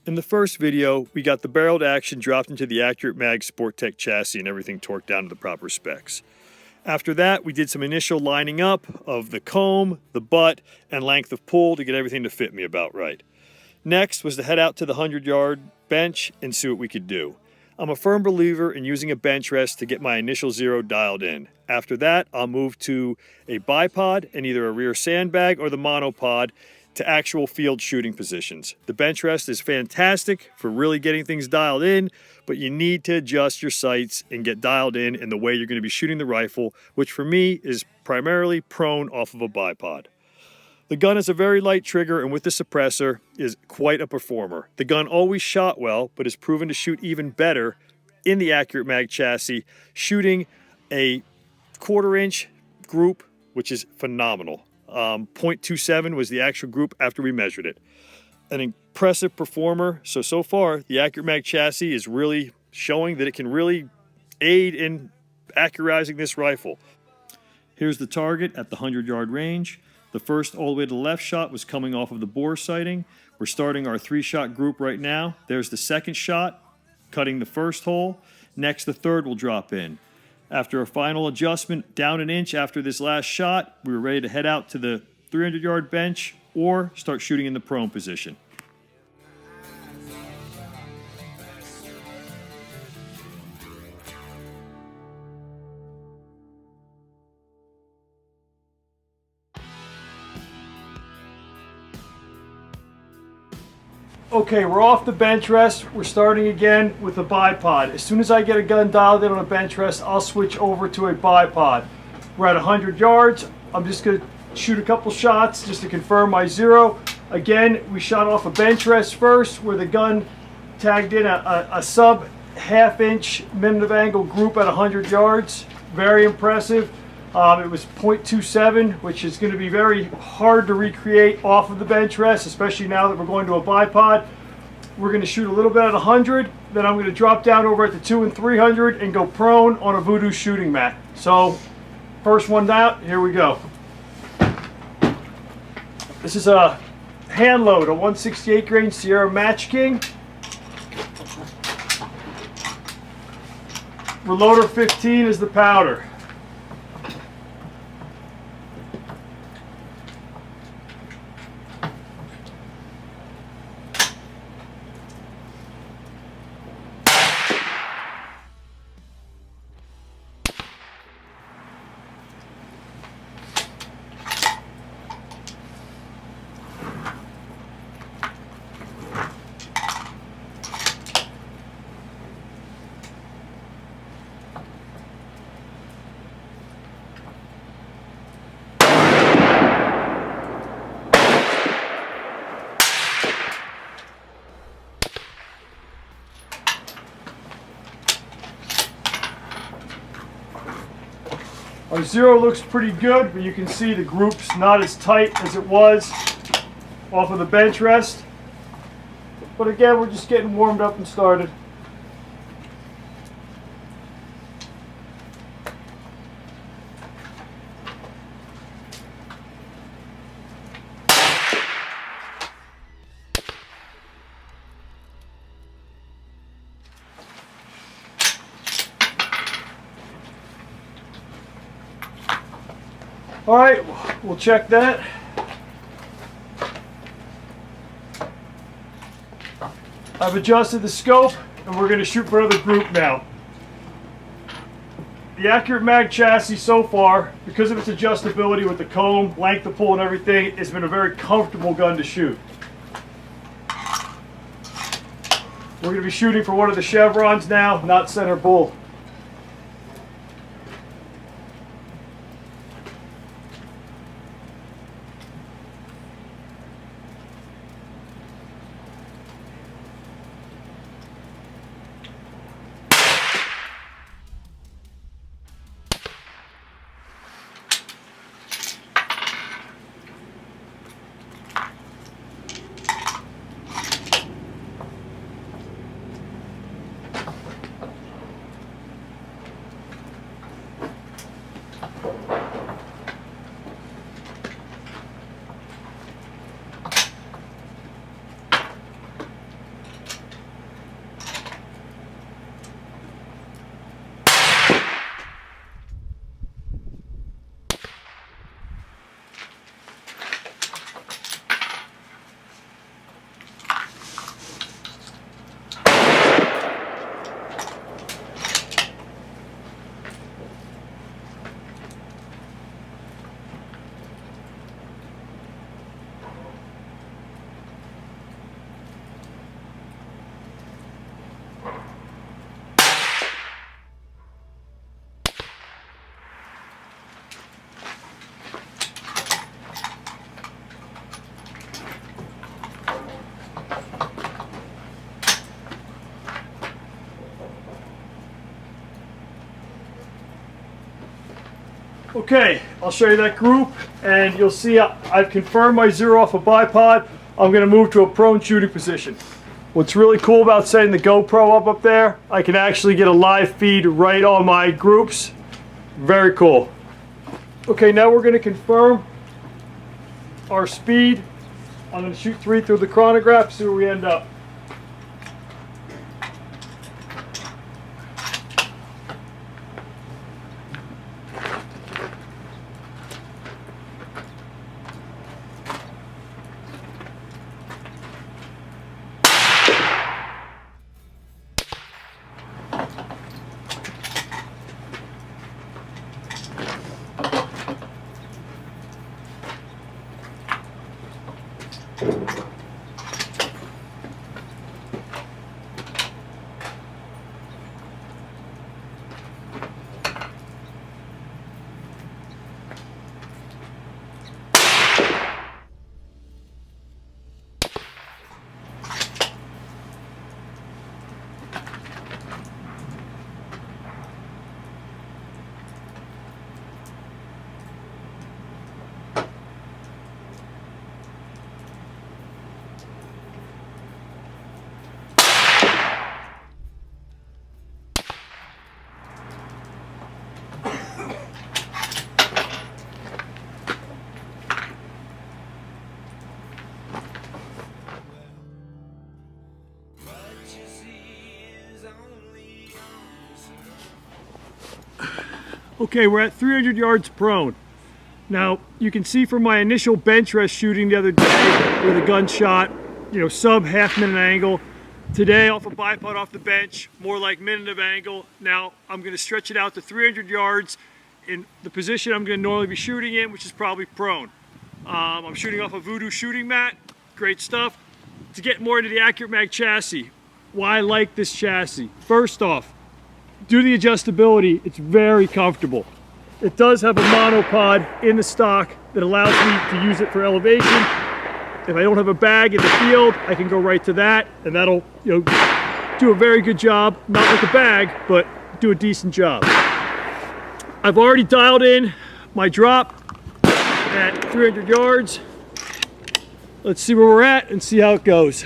In the first video, we got the barreled action dropped into the Accurate Mag Sport Tech chassis and everything torqued down to the proper specs. After that, we did some initial lining up of the comb, the butt, and length of pull to get everything to fit me about right. Next was to head out to the 100-yard bench and see what we could do. I'm a firm believer in using a bench rest to get my initial zero dialed in. After that, I'll move to a bipod and either a rear sandbag or the monopod to actual field shooting positions. The bench rest is fantastic for really getting things dialed in, but you need to adjust your sights and get dialed in the way you're going to be shooting the rifle, which for me is primarily prone off of a bipod. The gun is a very light trigger, and with the suppressor is quite a performer. The gun always shot well, but is proven to shoot even better in the Accurate Mag chassis, shooting a 1/4 inch group, which is phenomenal. 0.27 was the actual group after we measured it. An impressive performer. So far, the Accurate Mag chassis is really showing that it can really aid in accurizing this rifle. Here's the target at the 100-yard range. The first all the way to the left shot was coming off of the bore sighting. We're starting our 3-shot group right now. There's the second shot, cutting the first hole. Next, the third will drop in. After a final adjustment down an inch after this last shot, we were ready to head out to the 300-yard bench or start shooting in the prone position. Okay, we're off the bench rest. We're starting again with the bipod. As soon as I get a gun dialed in on a bench rest, I'll switch over to a bipod. We're at 100 yards. I'm just going to shoot a couple shots just to confirm my zero. Again, we shot off a bench rest first where the gun tagged in a sub half-inch minute of angle group at 100 yards. Very impressive. It was 0.27, which is going to be very hard to recreate off of the bench rest, especially now that we're going to a bipod. We're going to shoot a little bit at 100, then I'm going to drop down over at the 2 and 300 and go prone on a Voodoo shooting mat. So, first one out, here we go. This is a hand load, a 168 grain Sierra Match King. Reloader 15 is the powder. Our zero looks pretty good, but you can see the group's not as tight as it was off of the bench rest. But again, we're just getting warmed up and started. All right, we'll check that. I've adjusted the scope and we're going to shoot for another group now. The Accurate Mag chassis so far, because of its adjustability with the comb, length of pull and everything, it's been a very comfortable gun to shoot. We're going to be shooting for one of the chevrons now, not center bull. Okay, I'll show you that group, and you'll see I've confirmed my zero off a bipod. I'm going to move to a prone shooting position. What's really cool about setting the GoPro up there, I can actually get a live feed right on my groups. Very cool. Okay, now we're going to confirm our speed. I'm going to shoot 3 through the chronograph, see where we end up. Okay, we're at 300 yards prone. Now, you can see from my initial bench rest shooting the other day with a gunshot, sub half-minute angle. Today, off a bipod off the bench, more like minute of angle. Now, I'm going to stretch it out to 300 yards in the position I'm going to normally be shooting in, which is probably prone. I'm shooting off a Voodoo shooting mat. Great stuff. To get more into the Accurate Mag chassis, why I like this chassis. First off, due to the adjustability, it's very comfortable. It does have a monopod in the stock that allows me to use it for elevation. If I don't have a bag in the field, I can go right to that, and that'll do a very good job. Not like a bag, but do a decent job. I've already dialed in my drop at 300 yards. Let's see where we're at and see how it goes.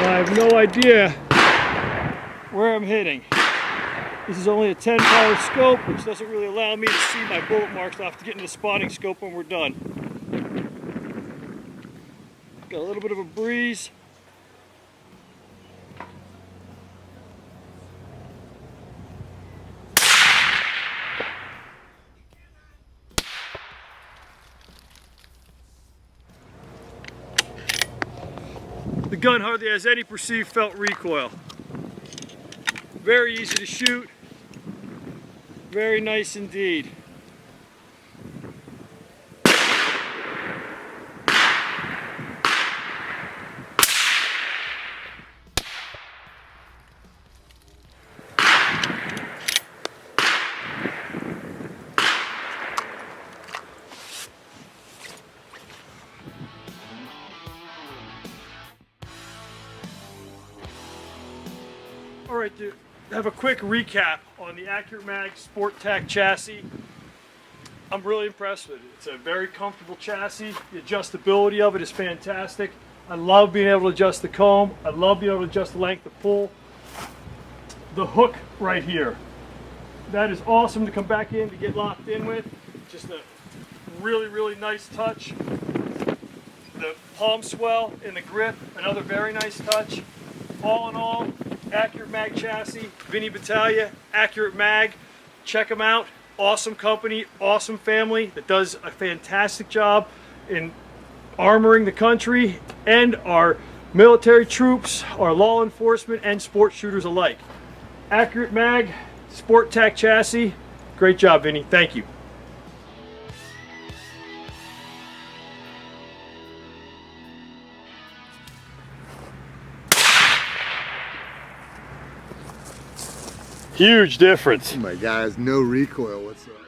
I have no idea where I'm hitting. This is only a 10 power scope, which doesn't really allow me to see my bullet marks. I'll have to get into the spotting scope when we're done. Got a little bit of a breeze. The gun hardly has any perceived felt recoil. Very easy to shoot. Very nice indeed. All right, to have a quick recap on the Accurate Mag Sport Tact chassis. I'm really impressed with it. It's a very comfortable chassis. The adjustability of it is fantastic. I love being able to adjust the comb. I love being able to adjust the length of pull. The hook right here. That is awesome to come back in to get locked in with. Just a really, really nice touch. The palm swell in the grip, another very nice touch. All in all, Accurate Mag chassis, Vinny Battaglia, Accurate Mag. Check them out. Awesome company, awesome family that does a fantastic job in armoring the country and our military troops, our law enforcement, and sports shooters alike. Accurate Mag, Sport Tact chassis. Great job, Vinny. Thank you. Huge difference. Oh my God, has no recoil whatsoever.